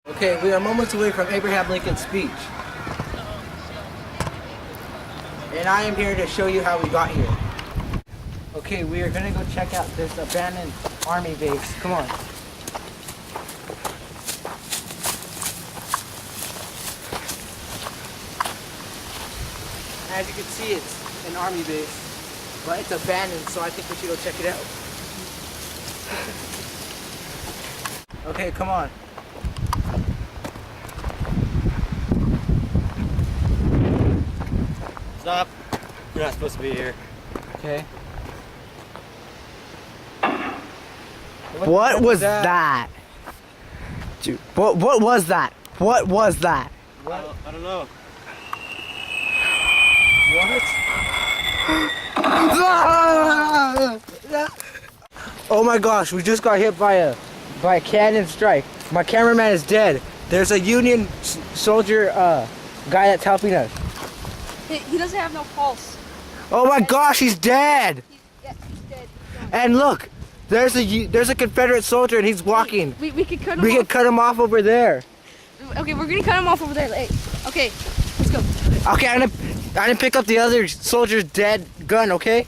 Okay, we are moments away from Abraham Lincoln's speech. And I am here to show you how we got here. Okay, we are gonna go check out this abandoned army base. Come on. As you can see, it's an army base, but it's abandoned, so I think we should go check it out. Okay, come on. Stop. You're not supposed to be here. Okay. What was that? Dude, what was that? What was that? I don't know. What? Oh my gosh, we just got hit by a cannon strike. My cameraman is dead. There's a Union soldier guy that's helping us. He doesn't have no pulse. Oh my gosh, he's dead. He's dead. And look, there's a Confederate soldier and he's walking. We could cut him We off. can cut him off over there. Okay, we're gonna cut him off over there. Hey, okay, let's go. Okay, I'm gonna pick up the other soldier's dead gun, okay?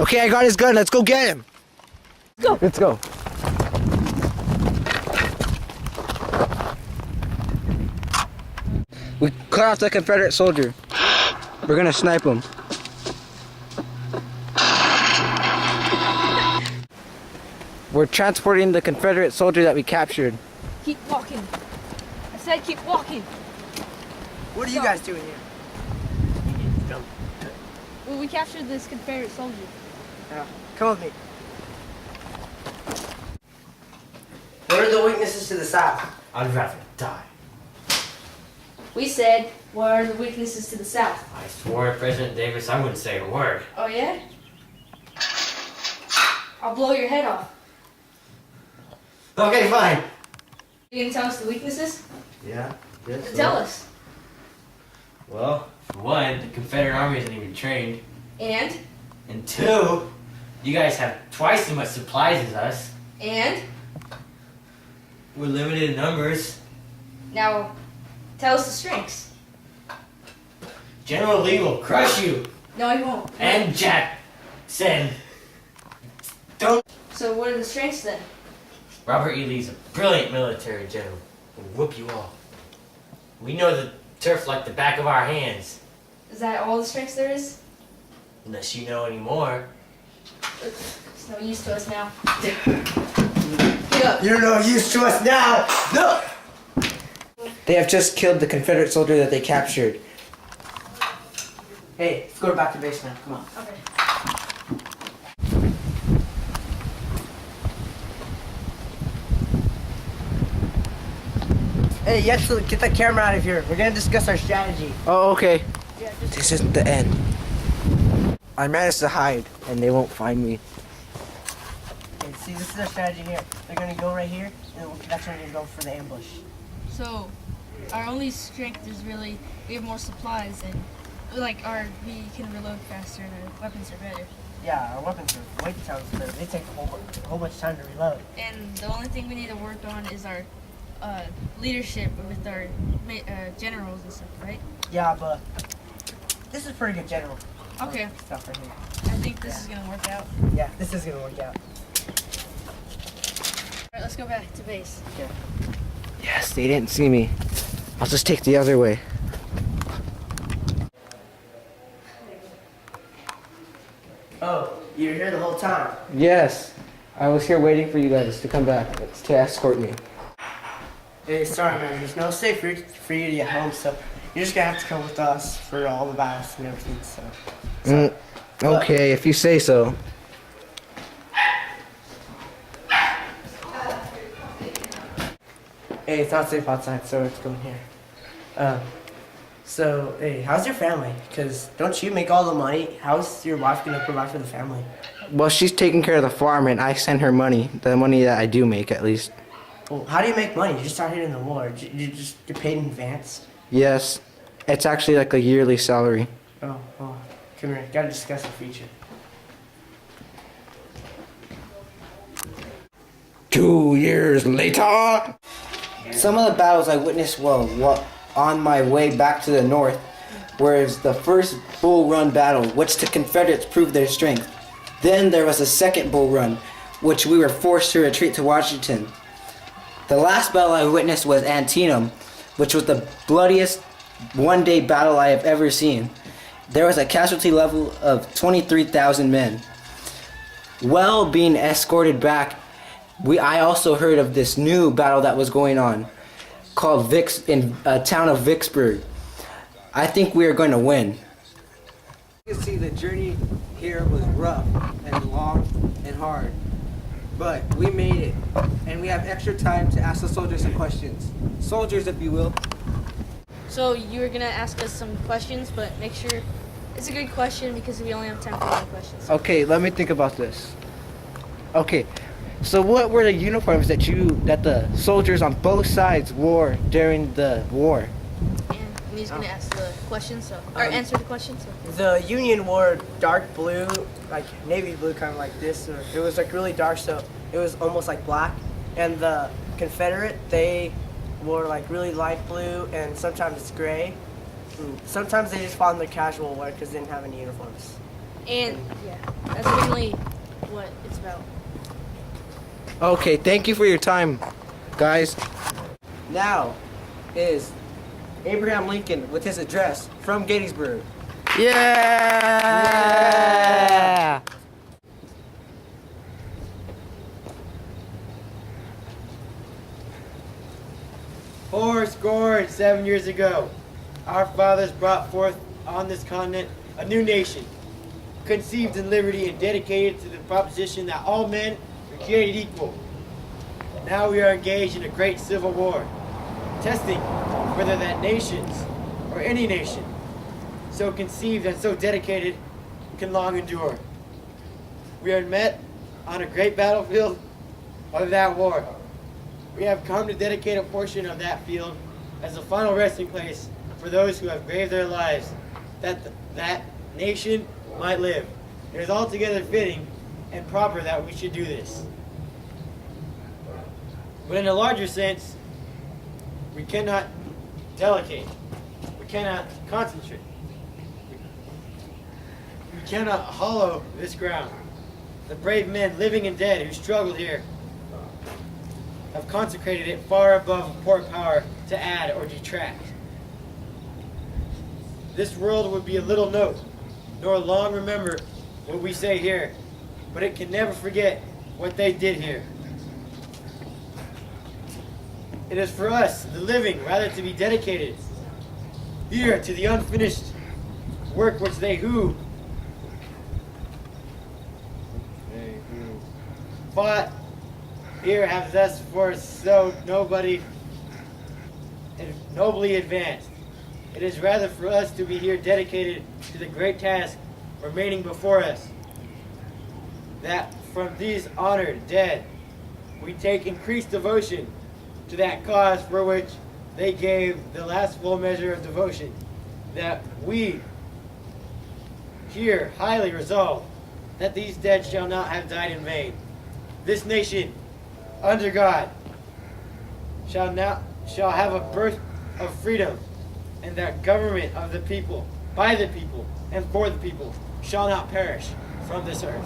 Okay, I got his gun. Let's go get him. Go. Let's go. We cut off the Confederate soldier. We're gonna snipe him. We're transporting the Confederate soldier that we captured. Keep walking. I said keep walking. What are you guys doing here? Well, we captured this Confederate soldier. Yeah. Come with me. What are the weaknesses to the South? I'd rather die. We said, what are the weaknesses to the South? I swore to President Davis I wouldn't say a word. Oh yeah? I'll blow your head off. Okay, fine. You gonna tell us the weaknesses? Yeah. Yes. Tell us. Well, for one, the Confederate Army isn't even trained. And? And two, you guys have twice as much supplies as us. And? We're limited in numbers. Now, tell us the strengths. General Lee will crush you. No, he won't. And Jackson. Don't. So what are the strengths then? Robert E. Lee's a brilliant military general. He'll whoop you all. We know the turf like the back of our hands. Is that all the strengths there is? Unless you know any more. It's no use to us now. Get up. You're no use to us now! No! They have just killed the Confederate soldier that they captured. Hey, let's go back to base now. Come on. Okay. Hey, you have to get the camera out of here. We're gonna discuss our strategy. Oh, okay. Yeah, This isn't the end. I managed to hide, and they won't find me. Okay, see, this is our strategy here. They're gonna go right here, and that's where we're gonna go for the ambush. So, our only strength is really we have more supplies and we can reload faster and our weapons are better. Yeah, our weapons are way too better. They take a whole bunch of time to reload. And the only thing we need to work on is our leadership with our generals and stuff, right? Yeah, but this is pretty good general Okay. stuff right here. I think this is gonna work out. Yeah, this is gonna work out. Alright, let's go back to base. Yes, they didn't see me. I'll just take the other way. Oh, you were here the whole time? Yes. I was here waiting for you guys to come back to escort me. Hey, sorry man, there's no safe route for you to get home, so you're just gonna have to come with us for all the battles and everything, so. Okay, if you say so. Hey, it's not safe outside, so let's go in here. So, hey, how's your family? Because don't you make all the money? How's your wife going to provide for the family? Well, she's taking care of the farm, and I send her money. The money that I do make, at least. Well, how do you make money? You just started in the war. You're paid in advance? Yes. It's actually like a yearly salary. Oh, well, come here. Gotta discuss the future. 2 years later. Some of the battles I witnessed while on my way back to the north was the first Bull Run battle, which the Confederates proved their strength. Then there was a second Bull Run, which we were forced to retreat to Washington. The last battle I witnessed was Antietam, which was the bloodiest one-day battle I have ever seen. There was a casualty level of 23,000 men. While being escorted back, I also heard of this new battle that was going on called in a town of Vicksburg. I think we are going to win. You can see the journey here was rough and long and hard, but we made it, and we have extra time to ask the soldiers some questions. Soldiers, if you will. So you were gonna ask us some questions, but make sure it's a good question because we only have time for one question. Okay, let me think about this. Okay, so what were the uniforms that the soldiers on both sides wore during the war? And he's gonna ask the question, or answer the question. The Union wore dark blue, like navy blue, kind of like this. Or it was like really dark, so it was almost like black. And the Confederate, they wore like really light blue, and sometimes it's gray. Sometimes they just fought in their casual wear because they didn't have any uniforms. And yeah, that's mainly what it's about. Okay, thank you for your time, guys. Now is Abraham Lincoln with his address from Gettysburg. Yeah! Fourscore and 7 years ago, our fathers brought forth on this continent a new nation, conceived in liberty and dedicated to the proposition that all men are created equal. Now we are engaged in a great civil war, testing whether that nations, or any nation, so conceived and so dedicated, can long endure. We are met on a great battlefield of that war. We have come to dedicate a portion of that field as a final resting place for those who have graved their lives, that that nation might live. It is altogether fitting and proper that we should do this. But in a larger sense, we cannot delegate. We cannot concentrate. We cannot hollow this ground. The brave men, living and dead, who struggled here have consecrated it far above poor power to add or detract. This world would be a little note, nor long remember what we say here, but it can never forget what they did here. It is for us, the living, rather to be dedicated here to the unfinished work which they who fought here have thus for so nobly advanced. It is rather for us to be here dedicated to the great task remaining before us, that from these honored dead we take increased devotion to that cause for which they gave the last full measure of devotion, that we here highly resolve that these dead shall not have died in vain. This nation, under God, shall have a birth of freedom, and that government of the people, by the people, and for the people, shall not perish from this earth.